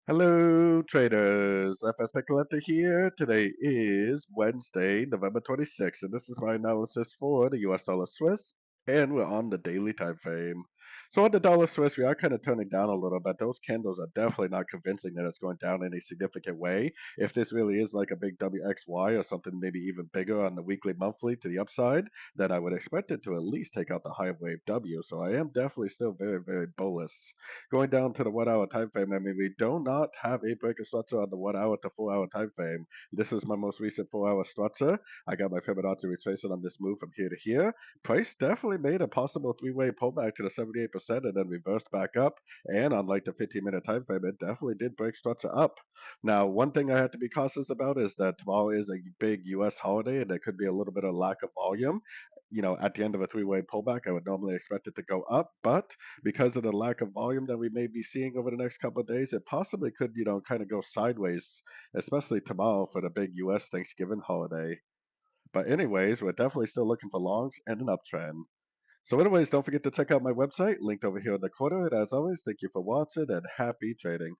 Hello, traders. FX Pip Collector here. Today is Wednesday, November 26th, and this is my analysis for the US dollar Swiss, and we're on the daily time frame. So on the dollar Swiss, we are kind of turning down a little bit. Those candles are definitely not convincing that it's going down in a significant way. If this really is like a big WXY or something maybe even bigger on the weekly, monthly to the upside, then I would expect it to at least take out the high wave W. So I am definitely still very, very bullish. Going down to the 1 hour time frame, I mean, we do not have a breaker structure on the 1 hour to 4 hour time frame. This is my most recent 4 hour structure. I got my Fibonacci retracement on this move from here to here. Price definitely made a possible three-way pullback to the 78% and then reversed back up. And unlike the 15-minute time frame, it definitely did break structure up. Now, one thing I have to be cautious about is that tomorrow is a big US holiday and there could be a little bit of lack of volume. At the end of a three-way pullback, I would normally expect it to go up, but because of the lack of volume that we may be seeing over the next couple of days, it possibly could, kind of go sideways, especially tomorrow for the big US Thanksgiving holiday. But anyways, we're definitely still looking for longs and an uptrend. So anyways, don't forget to check out my website, linked over here in the corner. And as always, thank you for watching and happy trading.